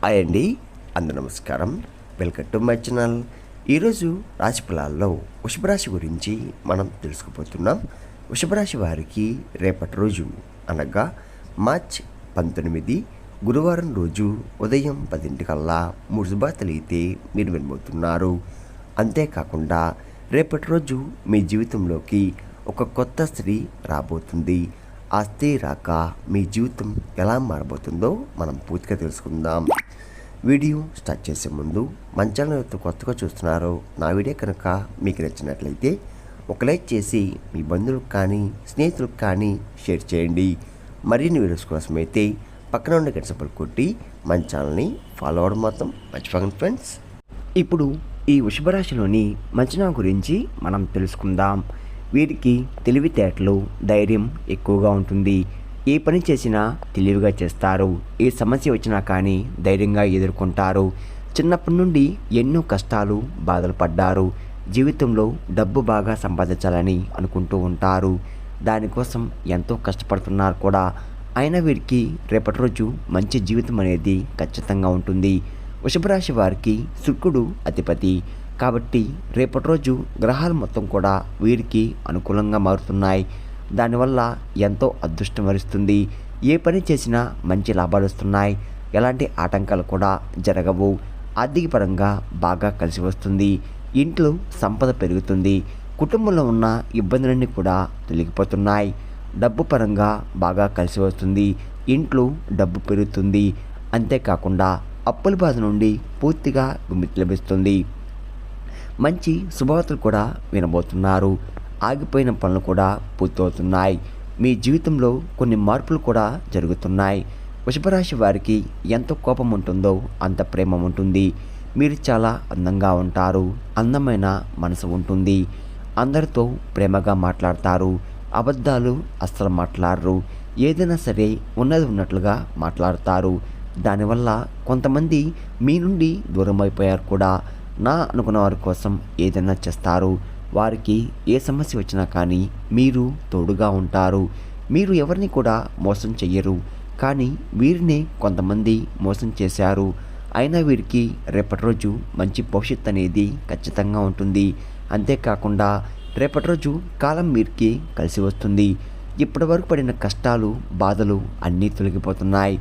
Hi అండి, అందరూ నమస్కారం. Welcome to my channel. ఈరోజు రాశి ఫలాల్లో వృషభరాశి గురించి మనం తెలుసుకుపోతున్నాం. వృషభరాశి వారికి రేపటి రోజు అనగా మార్చి 19 గురువారం రోజు ఉదయం 10 మూడు శుభార్తలు అయితే మీరు వినబోతున్నారు. అంతేకాకుండా రేపటి రోజు మీ జీవితంలోకి ఒక కొత్త స్త్రీ రాబోతుంది. ఆ స్త్రీ రాక మీ జీవితం ఎలా మారబోతుందో మనం పూర్తిగా తెలుసుకుందాం. వీడియో స్టార్ట్ చేసే ముందు మన ఛానల్ కొత్తగా చూస్తున్నారో నా వీడియో కనుక మీకు నచ్చినట్లయితే ఒక లైక్ చేసి మీ బంధువులకు కానీ స్నేహితులకు కానీ షేర్ చేయండి. మరిన్ని వీడియోస్ కోసం అయితే పక్కన ఉండే గంట సింబల్ కొట్టి మన ఛానల్ని ఫాలో అవ్వడం మాత్రం మర్చిపోకండి ఫ్రెండ్స్. ఇప్పుడు ఈ వృషభరాశిలోని మంచనా గురించి మనం తెలుసుకుందాం. వీరికి తెలివితేటలు, ధైర్యం ఎక్కువగా ఉంటుంది. ఏ పని చేసినా తెలివిగా చేస్తారు. ఏ సమస్య వచ్చినా కానీ ధైర్యంగా ఎదుర్కొంటారు. చిన్నప్పటి నుండి ఎన్నో కష్టాలు, బాధలు పడ్డారు. జీవితంలో డబ్బు బాగా సంపాదించాలని అనుకుంటూ ఉంటారు. దానికోసం ఎంతో కష్టపడుతున్నారు కూడా. అయినా వీరికి రేపటి రోజు మంచి జీవితం అనేది ఖచ్చితంగా ఉంటుంది. వృషభరాశి వారికి శుక్రుడు అధిపతి కాబట్టి రేపటి రోజు గ్రహాలు మొత్తం కూడా వీరికి అనుకూలంగా మారుతున్నాయి. దానివల్ల ఎంతో అదృష్టం వరిస్తుంది. ఏ పని చేసినా మంచి లాభాలు వస్తున్నాయి. ఎలాంటి ఆటంకాలు కూడా జరగవు. ఆర్థిక పరంగా బాగా కలిసి వస్తుంది. ఇంట్లో సంపద పెరుగుతుంది. కుటుంబంలో ఉన్న ఇబ్బందులన్నీ కూడా తొలగిపోతున్నాయి. డబ్బు పరంగా బాగా కలిసి వస్తుంది. ఇంట్లో డబ్బు పెరుగుతుంది. అంతేకాకుండా అప్పుల బాధ నుండి పూర్తిగా విముక్తి లభిస్తుంది. మంచి శుభవార్తలు కూడా వినబోతున్నారు. ఆగిపోయిన పనులు కూడా పూర్తవుతున్నాయి. మీ జీవితంలో కొన్ని మార్పులు కూడా జరుగుతున్నాయి. వృషభరాశి వారికి ఎంత కోపం ఉంటుందో అంత ప్రేమ ఉంటుంది. మీరు చాలా అందంగా ఉంటారు. అందమైన మనసు ఉంటుంది. అందరితో ప్రేమగా మాట్లాడతారు. అబద్ధాలు అస్సలు మాట్లాడరు. ఏదైనా సరే ఉన్నది ఉన్నట్లుగా మాట్లాడతారు. దానివల్ల కొంతమంది మీ నుండి దూరం అయిపోయారు కూడా. నా అనుకున్న వారి కోసం ఏదైనా చేస్తారు. వారికి ఏ సమస్య వచ్చినా కానీ మీరు తోడుగా ఉంటారు. మీరు ఎవరిని కూడా మోసం చెయ్యరు. కానీ వీరిని కొంతమంది మోసం చేశారు. అయినా వీరికి రేపటి రోజు మంచి భవిష్యత్తు అనేది ఖచ్చితంగా ఉంటుంది. అంతేకాకుండా రేపటి రోజు కాలం వీరికి కలిసి వస్తుంది. ఇప్పటి వరకు పడిన కష్టాలు, బాధలు అన్నీ తొలగిపోతున్నాయి.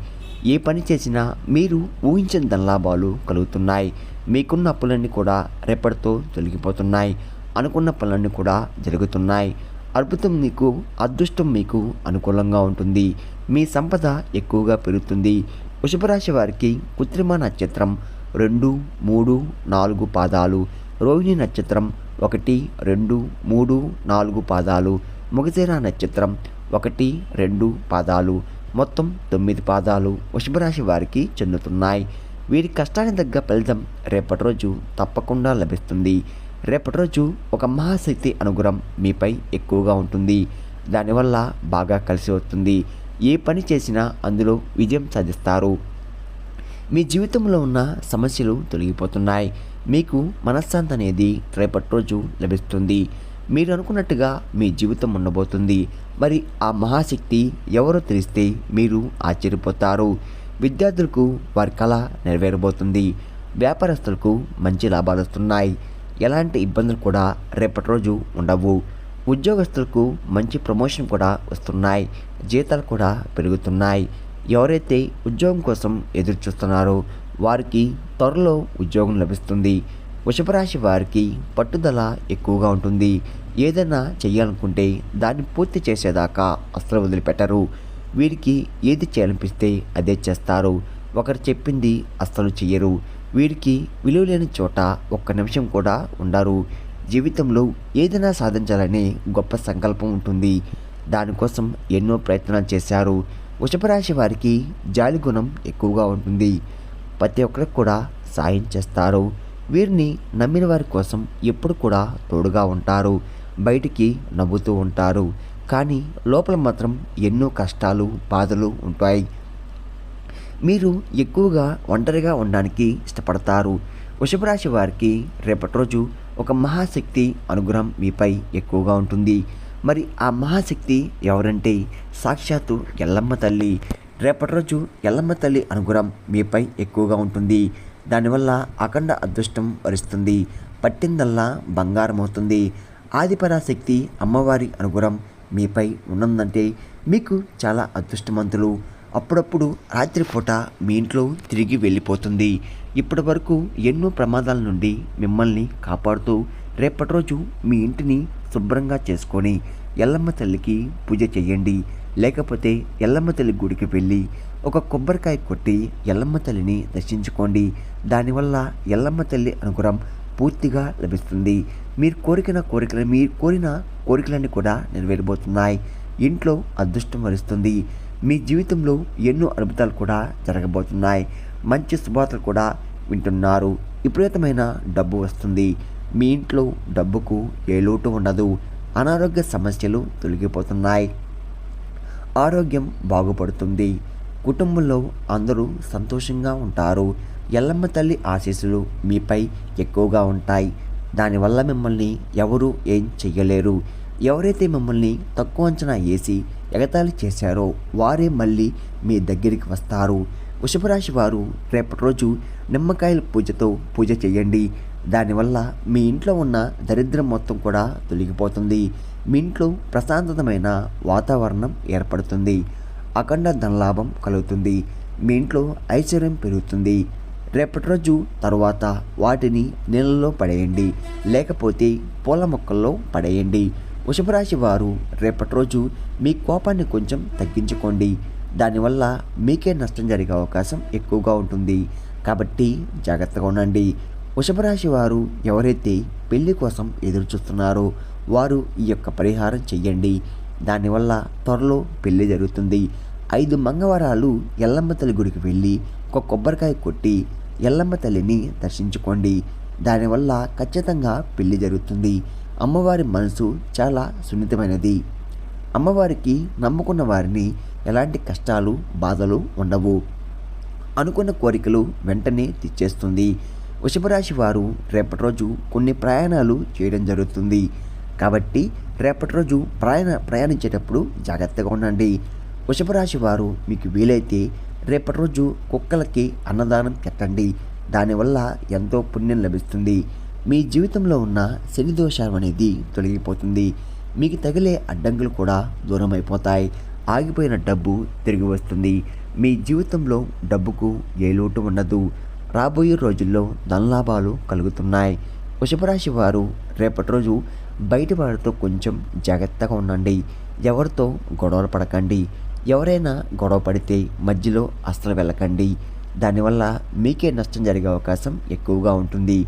ఏ పని చేసినా మీరు ఊహించిన ధనలాభాలు కలుగుతున్నాయి. మీకున్న అప్పులన్నీ కూడా రేపటితో తొలగిపోతున్నాయి. అనుకున్న పనులన్నీ కూడా జరుగుతున్నాయి. అదృష్టం మీకు అనుకూలంగా ఉంటుంది. మీ సంపద ఎక్కువగా పెరుగుతుంది. వృషభరాశి వారికి కృత్రిమ నక్షత్రం 2, 3, 4 పాదాలు, రోహిణి నక్షత్రం 1, 2, 3, 4 పాదాలు, మృగశిర నక్షత్రం 1, 2 పాదాలు, మొత్తం 9 పాదాలు వృషభరాశి వారికి చెందుతున్నాయి. వీరి కష్టానికి తగ్గ ఫలితం రేపటి రోజు తప్పకుండా లభిస్తుంది. రేపటి రోజు ఒక మహాశక్తి అనుగ్రహం మీపై ఎక్కువగా ఉంటుంది. దానివల్ల బాగా కలిసి వస్తుంది. ఏ పని చేసినా అందులో విజయం సాధిస్తారు. మీ జీవితంలో ఉన్న సమస్యలు తొలగిపోతున్నాయి. మీకు మనశ్శాంతి అనేది రేపటి రోజు లభిస్తుంది. మీరు అనుకున్నట్టుగా మీ జీవితం ఉండబోతుంది. మరి ఆ మహాశక్తి ఎవరో తెలిస్తే మీరు ఆశ్చర్యపోతారు. విద్యార్థులకు వారి కళ నెరవేరబోతుంది. వ్యాపారస్తులకు మంచి లాభాలు వస్తున్నాయి. ఎలాంటి ఇబ్బందులు కూడా రేపటి రోజు ఉండవు. ఉద్యోగస్తులకు మంచి ప్రమోషన్ కూడా వస్తున్నాయి. జీతాలు కూడా పెరుగుతున్నాయి. ఎవరైతే ఉద్యోగం కోసం ఎదురు చూస్తున్నారో వారికి త్వరలో ఉద్యోగం లభిస్తుంది. వృషభరాశి వారికి పట్టుదల ఎక్కువగా ఉంటుంది. ఏదైనా చేయాలనుకుంటే దాన్ని పూర్తి చేసేదాకా అస్సలు వదిలిపెట్టరు. వీరికి ఏది చేయాలనిపిస్తే అదే చేస్తారు. ఒకరు చెప్పింది అస్సలు చెయ్యరు. వీరికి విలువ లేని చోట ఒక్క నిమిషం కూడా ఉండరు. జీవితంలో ఏదైనా సాధించాలనే గొప్ప సంకల్పం ఉంటుంది. దానికోసం ఎన్నో ప్రయత్నాలు చేశారు. వృషభరాశి వారికి జాలి గుణం ఎక్కువగా ఉంటుంది. ప్రతి ఒక్కరికి కూడా సాయం చేస్తారు. వీరిని నమ్మిన వారి కోసం ఎప్పుడు కూడా తోడుగా ఉంటారు. బయటికి నవ్వుతూ ఉంటారు. కానీ లోపల మాత్రం ఎన్నో కష్టాలు, బాధలు ఉంటాయి. మీరు ఎక్కువగా ఒంటరిగా ఉండడానికి ఇష్టపడతారు. వృషభరాశి వారికి రేపటి రోజు ఒక మహాశక్తి అనుగ్రహం మీపై ఎక్కువగా ఉంటుంది. మరి ఆ మహాశక్తి ఎవరంటే సాక్షాత్తు ఎల్లమ్మ తల్లి. రేపటి రోజు ఎల్లమ్మ తల్లి అనుగ్రహం మీపై ఎక్కువగా ఉంటుంది. దానివల్ల అఖండ అదృష్టం వరిస్తుంది. పట్టిందల్లా బంగారం అవుతుంది. ఆదిపరాశక్తి అమ్మవారి అనుగ్రహం మీపై ఉన్నదంటే మీకు చాలా అదృష్టవంతులు. అప్పుడప్పుడు రాత్రిపూట మీ ఇంట్లో తిరిగి వెళ్ళిపోతుంది. ఇప్పటి వరకు ఎన్నో ప్రమాదాల నుండి మిమ్మల్ని కాపాడుతూ రేపటి రోజు మీ ఇంటిని శుభ్రంగా చేసుకొని ఎల్లమ్మ తల్లికి పూజ చేయండి. లేకపోతే ఎల్లమ్మ తల్లి గుడికి వెళ్ళి ఒక కొబ్బరికాయ కొట్టి ఎల్లమ్మ తల్లిని దర్శించుకోండి. దానివల్ల ఎల్లమ్మ తల్లి అనుగ్రహం పూర్తిగా లభిస్తుంది. మీరు కోరిన కోరికలన్నీ కూడా నెరవేరబోతున్నాయి. ఇంట్లో అదృష్టం వరిస్తుంది. మీ జీవితంలో ఎన్నో అద్భుతాలు కూడా జరగబోతున్నాయి. మంచి శుభవార్తలు కూడా వింటున్నారు. విపరీతమైన డబ్బు వస్తుంది. మీ ఇంట్లో డబ్బుకు ఏ లోటు ఉండదు. అనారోగ్య సమస్యలు తొలగిపోతున్నాయి. ఆరోగ్యం బాగుపడుతుంది. కుటుంబంలో అందరూ సంతోషంగా ఉంటారు. ఎల్లమ్మ తల్లి ఆశీస్సులు మీపై ఎక్కువగా ఉంటాయి. దానివల్ల మిమ్మల్ని ఎవరూ ఏం చెయ్యలేరు. ఎవరైతే మిమ్మల్ని తక్కువ అంచనా వేసి ఎగతాళి చేశారో వారే మళ్ళీ మీ దగ్గరికి వస్తారు. వృషభరాశి వారు రేపటి రోజు నిమ్మకాయల పూజతో పూజ చేయండి. దానివల్ల మీ ఇంట్లో ఉన్న దరిద్రం మొత్తం కూడా తొలగిపోతుంది. మీ ఇంట్లో ప్రశాంతమైన వాతావరణం ఏర్పడుతుంది. అఖండ ధనలాభం కలుగుతుంది. మీ ఇంట్లో ఐశ్వర్యం పెరుగుతుంది. రేపటి రోజు తరువాత వాటిని నీళ్ళలో పడేయండి, లేకపోతే పూల మొక్కల్లో పడేయండి. వృషభరాశి వారు రేపటి రోజు మీ కోపాన్ని కొంచెం తగ్గించుకోండి. దానివల్ల మీకే నష్టం జరిగే అవకాశం ఎక్కువగా ఉంటుంది. కాబట్టి జాగ్రత్తగా ఉండండి. వృషభరాశి వారు ఎవరైతే పెళ్లి కోసం ఎదురు చూస్తున్నారో వారు ఈ యొక్క పరిహారం చెయ్యండి. దానివల్ల త్వరలో పెళ్లి జరుగుతుంది. 5 మంగళవారాలు ఎల్లమ్మ తల్లి గుడికి వెళ్ళి ఒక కొబ్బరికాయ కొట్టి ఎల్లమ్మ తల్లిని దర్శించుకోండి. దానివల్ల ఖచ్చితంగా పెళ్లి జరుగుతుంది. అమ్మవారి మనసు చాలా సున్నితమైనది. అమ్మవారికి నమ్ముకున్న వారిని ఎలాంటి కష్టాలు బాధలు ఉండవు. అనుకున్న కోరికలు వెంటనే తెచ్చేస్తుంది. వృషభరాశి వారు రేపటి రోజు కొన్ని ప్రయాణాలు చేయడం జరుగుతుంది. కాబట్టి రేపటి రోజు ప్రయాణించేటప్పుడు జాగ్రత్తగా ఉండండి. వృషభరాశి వారు మీకు వీలైతే రేపటి రోజు కుక్కలకి అన్నదానం పెట్టండి. దానివల్ల ఎంతో పుణ్యం లభిస్తుంది. మీ జీవితంలో ఉన్న శని దోషం అనేది తొలగిపోతుంది. మీకు తగిలే అడ్డంకులు కూడా దూరం అయిపోతాయి. ఆగిపోయిన డబ్బు తిరిగి వస్తుంది. మీ జీవితంలో డబ్బుకు ఏ లోటు ఉండదు. రాబోయే రోజుల్లో ధనలాభాలు కలుగుతున్నాయి. వృషభరాశి వారు రేపటి రోజు బయట వారితో కొంచెం జాగ్రత్తగా ఉండండి. ఎవరితో గొడవలు పడకండి. ఎవరైనా గొడవ పడితే మధ్యలో అస్సలు వెళ్ళకండి. దానివల్ల మీకే నష్టం జరిగే అవకాశం ఎక్కువగా ఉంటుంది.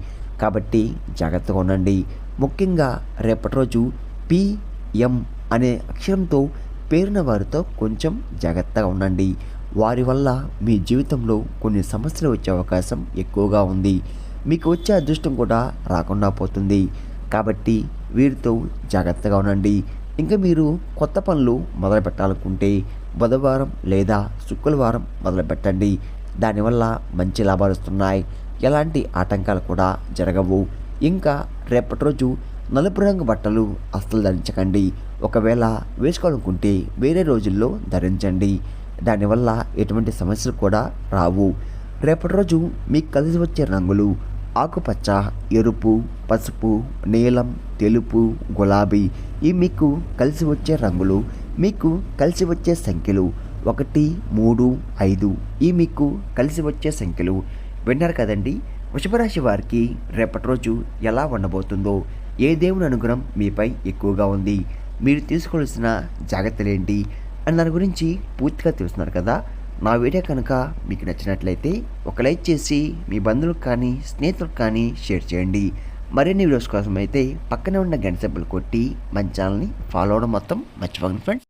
కాబట్టి జాగ్రత్తగా ఉండండి. ముఖ్యంగా రేపటి రోజు PM అనే అక్షరంతో పేరున్న వారితో కొంచెం జాగ్రత్తగా ఉండండి. వారి వల్ల మీ జీవితంలో కొన్ని సమస్యలు వచ్చే అవకాశం ఎక్కువగా ఉంది. మీకు వచ్చే అదృష్టం కూడా రాకుండా పోతుంది. కాబట్టి వీరితో జాగ్రత్తగా ఉండండి. ఇంకా మీరు కొత్త పనులు మొదలు పెట్టాలనుకుంటే బుధవారం లేదా శుక్రవారం మొదలు పెట్టండి. దానివల్ల మంచి లాభాలు వస్తున్నాయి. ఎలాంటి ఆటంకాలు కూడా జరగవు. ఇంకా రేపటి రోజు నలుపు రంగు బట్టలు అస్సలు ధరించకండి. ఒకవేళ వేసుకోవాలనుకుంటే వేరే రోజుల్లో ధరించండి. దానివల్ల ఎటువంటి సమస్యలు కూడా రావు. రేపటి రోజు మీకు కలిసి వచ్చే రంగులు ఆకుపచ్చ, ఎరుపు, పసుపు, నీలం, తెలుపు, గులాబీ. ఈ మీకు కలిసి వచ్చే రంగులు. మీకు కలిసి వచ్చే సంఖ్యలు 1, 3, 5. ఈ మీకు కలిసి వచ్చే సంఖ్యలు. విన్నారు కదండి. వృషభరాశి వారికి రేపటి రోజు ఎలా ఉండబోతుందో, ఏ దేవుని అనుగ్రహం మీపై ఎక్కువగా ఉంది, మీరు తీసుకోవాల్సిన జాగ్రత్తలు ఏంటి అని దాని గురించి పూర్తిగా తెలుస్తున్నారు కదా. నా వీడియో కనుక మీకు నచ్చినట్లయితే ఒక లైక్ చేసి మీ బంధువులకు కానీ స్నేహితులకు కానీ షేర్ చేయండి. మరిన్ని వీడియోస్ కోసం అయితే పక్కనే ఉన్న గంట సింబల్ కొట్టి మన ఛానల్ని ఫాలో అవడం మొత్తం మర్చిపోకండి ఫ్రెండ్స్.